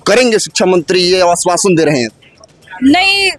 करेंगे शिक्षा मंत्री, ये आश्वासन दे रहे हैं। नहीं,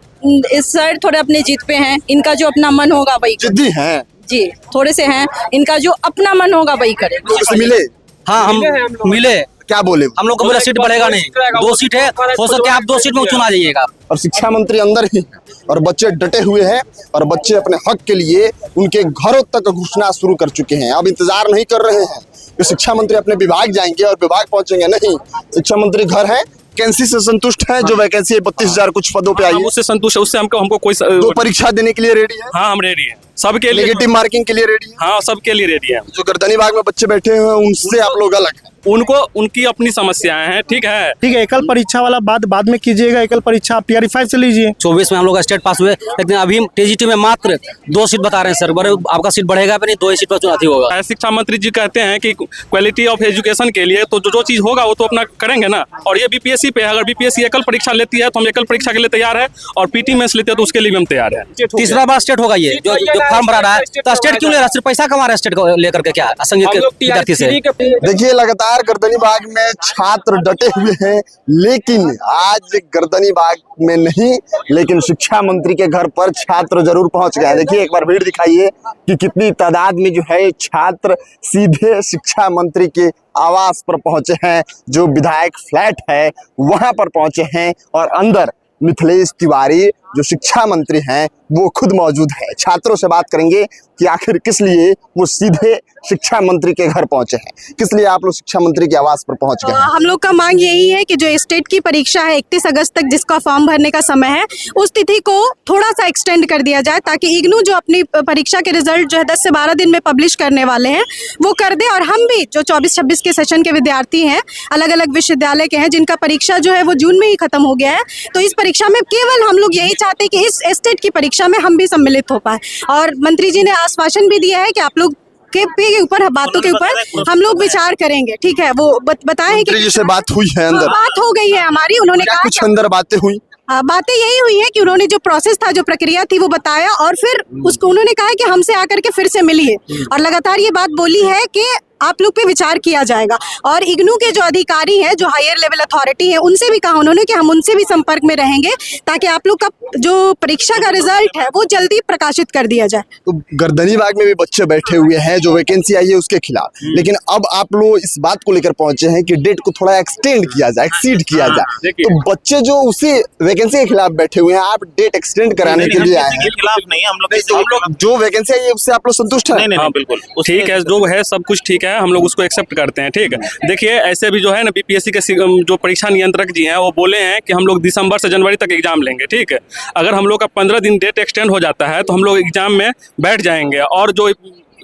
इस सर थोड़े अपने जीत पे हैं, इनका जो अपना मन होगा वही जिद्दी हैं जी, थोड़े से हैं, इनका जो अपना मन होगा वही करे। लोग से मिले, हाँ हम मिले, क्या बोले? हम लोग को बोला सीट बढ़ेगा नहीं, 2 सीट है, हो सके आप 2 सीट में चुना जाइएगा। और शिक्षा मंत्री अंदर ही हैं और बच्चे डटे हुए हैं और बच्चे अपने हक के लिए उनके घरों तक घुसना शुरू कर चुके हैं। अब इंतजार नहीं कर रहे हैं कि शिक्षा मंत्री अपने विभाग जाएंगे और विभाग पहुंचेंगे, नहीं, शिक्षा मंत्री घर है, वैकेंसी से संतुष्ट है। जो वैकेंसी है 32,000 कुछ पदों पे आई है, उससे संतुष्ट है, उससे हमको कोई 2 परीक्षा देने के लिए रेडी है। हाँ हम रेडी हैं, सबके लिए, नेगेटिव मार्किंग के लिए रेडी है। हाँ सबके लिए रेडी है। जो गर्दनी बाग में बच्चे बैठे हुए हैं उनसे आप लोग अलग हैं। उनको उनकी अपनी समस्याएं हैं, ठीक है। एकल परीक्षा वाला बाद में कीजिएगा, एकल परीक्षा आप TR5 से लीजिए। 24 में हम लोग स्टेट पास हुए, लेकिन अभी TGT में मात्र 2 सीट बता रहे हैं सर। बड़े आपका सीट बढ़ेगा भी नहीं, 2 ही सीट पर चुनाव होगा। शिक्षा मंत्री जी कहते हैं कि क्वालिटी ऑफ एजुकेशन के लिए तो जो चीज होगा वो तो अपना करेंगे ना। और ये BPSC पे है, अगर BPSC एकल परीक्षा लेती है तो हम एकल परीक्षा के लिए तैयार है, और PT मेंस लेते हैं तो उसके लिए भी हम तैयार है। तीसरा बार स्टेट होगा ये जो फॉर्म भरा रहा है, तो स्टेट क्यों ले रहा है? सिर्फ पैसा कमा रहा है स्टेट को लेकर के, क्या संगीत के विद्यार्थी से। देखिए लगातार गर्दनी बाग में छात्र डटे हुए हैं, लेकिन आज गर्दनी बाग में नहीं, लेकिन शिक्षा मंत्री के घर पर छात्र जरूर पहुंच गए। देखिए एक बार भीड़ दिखाइए कि कितनी तादाद में जो है छात्र सीधे शिक्षा मंत्री के आवास पर पहुंचे हैं, जो विधायक फ्लैट है वहां पर पहुंचे हैं, और अंदर मिथिलेश तिवारी जो शिक्षा मंत्री हैं वो खुद मौजूद है। छात्रों से बात करेंगे कि आखिर किस लिए वो सीधे शिक्षा मंत्री के घर पहुंचे हैं, किस लिए आप लोग शिक्षा मंत्री के आवास पर पहुंच गए हैं। हम लोग का मांग यही है कि जो स्टेट की परीक्षा है 31 अगस्त तक जिसका फॉर्म भरने का समय है, उस तिथि को थोड़ा सा एक्सटेंड कर दिया जाए, ताकि इग्नू जो अपनी परीक्षा के रिजल्ट जो है 10 से 12 दिन में पब्लिश करने वाले हैं वो कर दे। और हम भी जो 24-26 के सेशन के विद्यार्थी हैं, अलग अलग विश्वविद्यालय के हैं, जिनका परीक्षा जो है वो जून में ही खत्म हो गया है, तो इस परीक्षा में केवल हम लोग यही चाहते हैं कि इस स्टेट की परीक्षा में हम भी सम्मिलित हो पाए। और मंत्री जी ने आश्वासन भी दिया है कि आप लोग के ऊपर बातों के ऊपर हम लोग विचार करेंगे, ठीक है। वो बताएं कि मंत्री जी से बात हुई है, अंदर बात हो गई है हमारी, उन्होंने कहा कुछ अंदर बातें हुई। बातें यही हुई है कि उन्होंने जो प्रोसेस था, जो प्रक्रिया थी वो बताया, और फिर उसको उन्होंने कहा कि हमसे आकर के फिर से मिलिए, और लगातार ये बात बोली है कि आप लोग पे विचार किया जाएगा। और इग्नू के जो अधिकारी हैं, जो हायर लेवल अथॉरिटी है, उनसे भी कहा उन्होंने कि हम उनसे भी संपर्क में रहेंगे, ताकि आप लोग का जो परीक्षा का रिजल्ट है वो जल्दी प्रकाशित कर दिया जाए। तो गर्दनी बाग में भी बच्चे बैठे हुए हैं जो वैकेंसी आई है उसके खिलाफ, लेकिन अब आप लोग इस बात को लेकर पहुंचे हैं कि डेट को थोड़ा एक्सटेंड किया जाए, एक्सीड किया जाए। तो बच्चे जो उसी वैकेंसी के खिलाफ बैठे हुए हैं, आप डेट एक्सटेंड कराने के लिए आए हैं। खिलाफ नहीं, हम लोग जो वैकेंसी आई है उससे आप लोग संतुष्ट हैं? हाँ बिल्कुल ठीक है, जो है सब कुछ ठीक है, हम लोग उसको एक्सेप्ट करते हैं, ठीक है। देखिए ऐसे भी जो है ना BPSC के जो परीक्षा नियंत्रक जी हैं वो बोले हैं कि हम लोग दिसंबर से जनवरी तक एग्जाम लेंगे, ठीक है। अगर हम लोग का 15 दिन डेट एक्सटेंड हो जाता है तो हम लोग एग्जाम में बैठ जाएंगे, और जो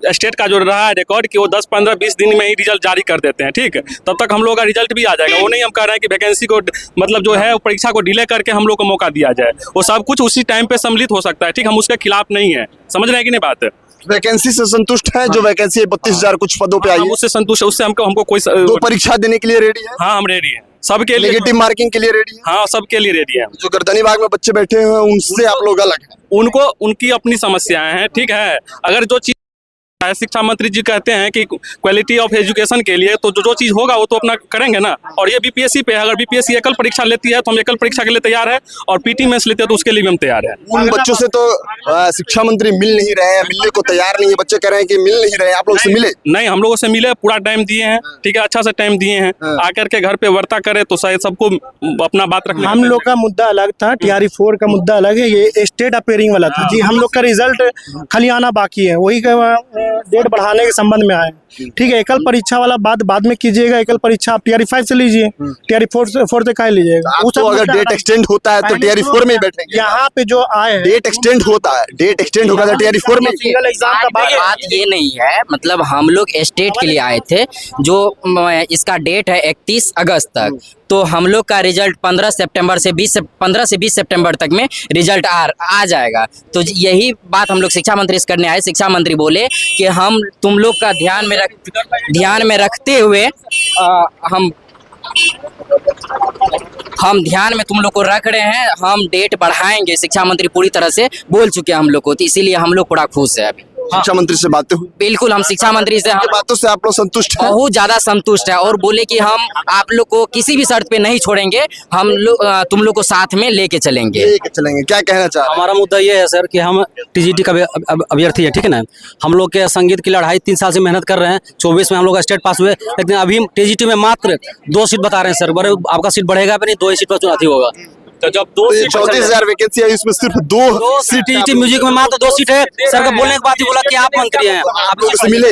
स्टेट का जो रहा है रिकॉर्ड कि वो 10, 15, 20 दिन में ही रिजल्ट जारी कर देते हैं, ठीक है। तब तक हम लोग का रिजल्ट भी आ जाएगा। वो नहीं हम कह रहे हैं कि वैकेंसी को मतलब जो है परीक्षा को डिले करके हम लोग को मौका दिया जाए, वो सब कुछ उसी टाइम पे सम्मिलित हो सकता है, ठीक। हम उसके खिलाफ नहीं है, समझ रहे हैं कि नहीं बात है। वैकेंसी से संतुष्ट है? जो वैकेंसी है 32,000 कुछ पदों पे आई है, उससे संतुष्ट है, उससे हमको कोई 2 परीक्षा देने के लिए रेडी है। हाँ हम रेडी हैं, सबके लिए। नेगेटिव मार्किंग के लिए रेडी है। हाँ सबके लिए रेडी है। जो गर्दनी बाग में बच्चे बैठे हुए हैं उनसे आप लोग अलग हैं। उनको उनकी अपनी समस्याएं हैं, ठीक है। अगर जो चीज शिक्षा मंत्री जी कहते हैं कि क्वालिटी ऑफ एजुकेशन के लिए तो जो चीज होगा वो तो अपना करेंगे ना। और ये BPSC पे है, अगर BPSC एकल परीक्षा लेती है तो हम एकल परीक्षा के लिए तैयार है, और PT मेंस लेते हैं तो उसके लिए भी हम तैयार है। उन बच्चों से तो शिक्षा मंत्री मिल नहीं रहे हैं, मिलने को तैयार नहीं है, बच्चे कह रहे हैं कि मिल नहीं रहे हैं। आप लोग से मिले? नहीं, हम लोगों से मिले, पूरा टाइम दिए हैं, ठीक है, अच्छा सा टाइम दिए हैं। आकर के घर पे वार्ता करे तो शायद सबको अपना बात रखना। हम लोग का मुद्दा अलग था, TR4 का मुद्दा अलग है, ये स्टेट अपेयरिंग वाला था जी। हम लोग का रिजल्ट खाली आना बाकी है, वही डेट बढ़ाने के संबंध में आए, ठीक है। एकल परीक्षा वाला बाद में कीजिएगा, एकल परीक्षा आप TR5 से लीजिए, TR4 से क्या लीजिएगा। तो अगर डेट एक्सटेंड होता है तो TR4 में ही बैठेंगे। यहाँ पे जो आए डेट एक्सटेंड होता है, डेट एक्सटेंड होगा तो TR4 में। सिंगल एग्जाम का बात ये नहीं है, मतलब हम लोग स्टेट के लिए आए थे, जो इसका डेट है 31 अगस्त तक, तो हम लोग का रिजल्ट 15 से 20 सितंबर तक में रिजल्ट आ जाएगा। तो यही बात हम लोग शिक्षा मंत्री से करने आए। शिक्षा मंत्री बोले कि हम तुम लोग का ध्यान में रखते हुए हम ध्यान में तुम लोग को रख रहे हैं, हम डेट बढ़ाएंगे। शिक्षा मंत्री पूरी तरह से बोल चुके हैं हम लोग को, तो इसीलिए हम लोग थोड़ा खुश है अभी। शिक्षा मंत्री से बातें हुई? बिल्कुल हम शिक्षा मंत्री से ये बातों से आप लोग संतुष्ट हैं? बहुत ज्यादा संतुष्ट है और बोले कि हम आप लोग को किसी भी शर्त पे नहीं छोड़ेंगे, हम लोग तुम लोग को साथ में लेके चलेंगे। लेके चलेंगे, क्या कहना चाह रहे हैं? हमारा मुद्दा ये है सर कि हम टीजीटी का अभ्यर्थी है, ठीक है ना। हम लोग के संगीत की लड़ाई 3 साल से मेहनत कर रहे हैं। 24 में हम लोग स्टेट पास हुए, लेकिन अभी टीजीटी में मात्र 2 सीट बता रहे हैं सर। बड़े आपका सीट बढ़ेगा भी नहीं, 2 ही सीट पर चुनाव होगा। तो जब 2 सीट 34,000 वैकेंसी है, इसमें सिर्फ 2 सीट टीजीटी म्यूजिक में मात्र 2 सीट है। सर का बोलने के बाद ही बोला कि आप मंत्री हैं, आप लोगों से मिले?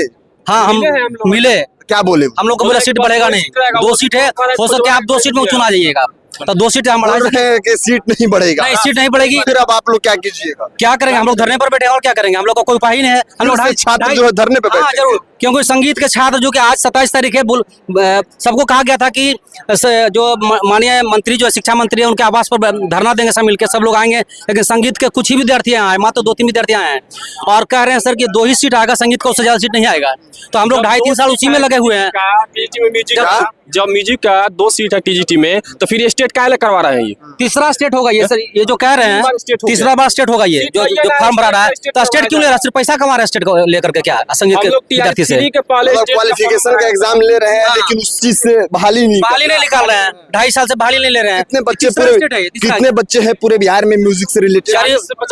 हाँ हम मिले। क्या बोले? हम लोग को बोला सीट बढ़ेगा नहीं, 2 सीट है, हो सकता है आप 2 सीट में चुना जाइएगा। तो 2 सीट हम बोल रहे हैं कि सीट नहीं बढ़ेगा। नहीं, सीट नहीं बढ़ेगी। फिर अब आप लोग क्या कीजिएगा? क्या करेंगे? हम लोग धरने पर बैठे हैं और क्या करेंगे? हम लोग का कोई उपाय ही नहीं है। हम लोग छात्र जो है धरने पे हाँ बैठे। जरूर, क्योंकि संगीत के छात्र जो कि आज 27 तारीख है, सबको कहा गया था कि जो माननीय मंत्री जो शिक्षा मंत्री है उनके आवास पर धरना देंगे, सब मिलकर सब लोग आएंगे। लेकिन संगीत के कुछ ही विद्यार्थी आए, मात्र 2-3 विद्यार्थी आए हैं और कह रहे हैं सर कि 2 ही सीट आएगा, संगीत का उससे ज्यादा सीट नहीं आएगा। तो हम लोग 2.5-3 साल उसी में लगे हुए हैं। जब म्यूजिक का 2 सीट है टीजीटी में, तो फिर स्टेट का करवा रहे हैं? ये तीसरा स्टेट होगा ये सर, ये जो कह रहे हैं तीसरा बार स्टेट होगा ये जो फॉर्म भरा रहा है। तो स्टेट क्यों ले रहा है? सिर्फ पैसा कमा रहा है स्टेट को लेकर के, क्या संगीत के विद्यार्थी से क्वालिफिकेशन का एग्जाम ले रहे हैं, लेकिन उस चीज से बहाली नहीं निकाल रहे हैं। 2.5 साल से बहाली नहीं ले रहे हैं। कितने बच्चे हैं पूरे बिहार में म्यूजिक से रिलेटेड?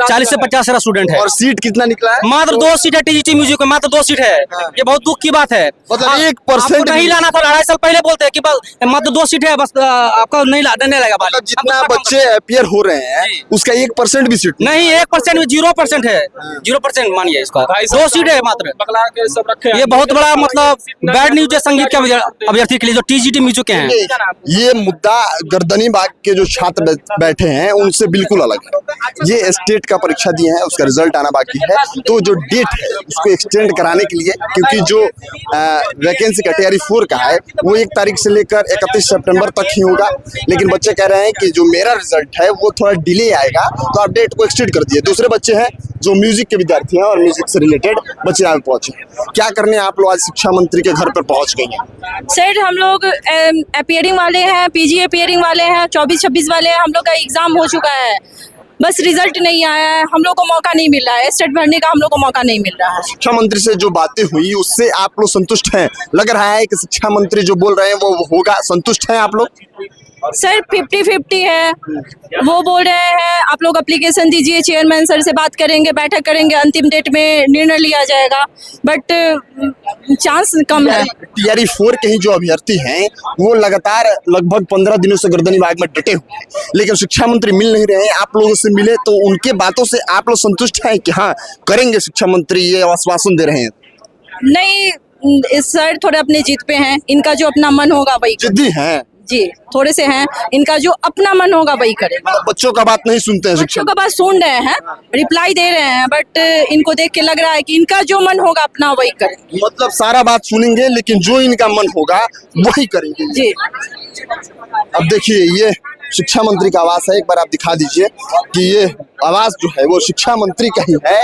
40 से 50 स्टूडेंट है। और सीट कितना निकला है? मात्र 2 सीट है टीजीटी म्यूजिक में, मात्र 2 सीट है। ये बहुत दुख की बात है। मतलब 1% नहीं लाना था। 2.5 साल पहले बोलते हैं कि बस मात्र 2 सीट है, बस आपका नहीं लगेगा। जितना बच्चे अपियर हो रहे हैं उसका 1% भी सीट नहीं, 1% में 0% है। 0% मानिए इसका। 2 सीट है मात्र। ये बहुत बड़ा मतलब बैड न्यूज है संगीत के अभ्यर्थी के लिए जो टीजीटी म्यूजिक के हैं। ये मुद्दा गर्दनी बाग के जो छात्र बैठे हैं उनसे बिल्कुल अलग है। ये स्टेट का परीक्षा दिए हैं, उसका रिजल्ट आना बाकी है। तो जो डेट है उसको एक्सटेंड कराने के लिए, क्योंकि जो वैकेंसी कैटेगरी 4 का है वो 1 तारीख से लेकर 31 सितंबर तक ही होगा। लेकिन बच्चे कह रहे हैं कि जो मेरा रिजल्ट है वो थोड़ा डिले आएगा, तो आप डेट को एक्सटेंड कर दिए। दूसरे बच्चे हैं जो म्यूजिक के विद्यार्थी हैं और म्यूजिक से रिलेटेड बच्चे यहाँ पहुंचे। क्या करने आप लोग आज शिक्षा मंत्री के घर पर पहुंच गई हैं? सर हम लोग अपियरिंग वाले हैं, पीजी अपियरिंग वाले हैं, 24-26 वाले हैं। हम लोग का एग्जाम हो चुका है, बस रिजल्ट नहीं आया है। हम लोग को मौका नहीं मिल रहा है, स्टेट भरने का हम लोग को मौका नहीं मिल रहा है। शिक्षा मंत्री से जो बातें हुई उससे आप लोग संतुष्ट हैं? लग रहा है कि शिक्षा मंत्री जो बोल रहे हैं वो होगा, संतुष्ट हैं आप लोग? सर 50-50 है। वो बोल रहे हैं आप लोग एप्लीकेशन दीजिए, चेयरमैन सर से बात करेंगे, बैठक करेंगे, अंतिम डेट में निर्णय लिया जाएगा, बट चांस कम है। टीआरई 4 के ही जो अभ्यर्थी हैं वो लगातार लगभग 15 दिनों से गर्दनी बाग में डटे हुए हैं, लेकिन शिक्षा मंत्री मिल नहीं रहे हैं। आप लोगों से मिले तो उनके बातों से आप लोग संतुष्ट हैं कि हाँ करेंगे शिक्षा मंत्री, ये आश्वासन दे रहे हैं? नहीं इस सर थोड़े अपने जीत पे हैं, इनका जो अपना मन होगा वही जिद्दी हैं जी, थोड़े से हैं, इनका जो अपना मन होगा वही करेगा। बच्चों का बात नहीं सुनते हैं शिक्षक? बच्चों का बात सुन रहे हैं, रिप्लाई दे रहे हैं, बट इनको देख के लग रहा है कि इनका जो मन होगा अपना वही करेंगे। मतलब सारा बात सुनेंगे लेकिन जो इनका मन होगा वही करेंगे जी। अब देखिए ये शिक्षा मंत्री का आवास है, एक बार आप दिखा दीजिए कि ये आवास जो है वो शिक्षा मंत्री का ही है।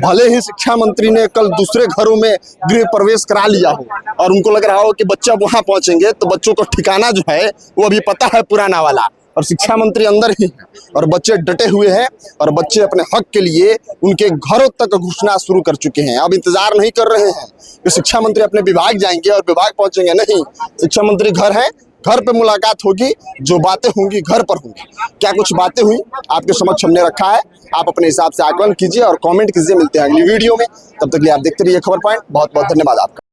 भले ही शिक्षा मंत्री ने कल दूसरे घरों में गृह प्रवेश करा लिया हो और उनको लग रहा हो कि बच्चा वहां पहुंचेंगे तो बच्चों को ठिकाना जो है वो अभी पता है पुराना वाला, और शिक्षा मंत्री अंदर ही है और बच्चे डटे हुए हैं और बच्चे अपने हक के लिए उनके घरों तक घुसना शुरू कर चुके हैं। अब इंतजार नहीं कर रहे हैं कि शिक्षा मंत्री अपने विभाग जाएंगे और विभाग पहुंचेंगे, नहीं, शिक्षा मंत्री घर है, घर पे मुलाकात होगी, जो बातें होंगी घर पर होंगी। क्या कुछ बातें हुई आपके समक्ष हमने रखा है, आप अपने हिसाब से आकलन कीजिए और कमेंट कीजिए। मिलते हैं अगली वीडियो में, तब तक के लिए आप देखते रहिए खबर पॉइंट। बहुत बहुत धन्यवाद आपका।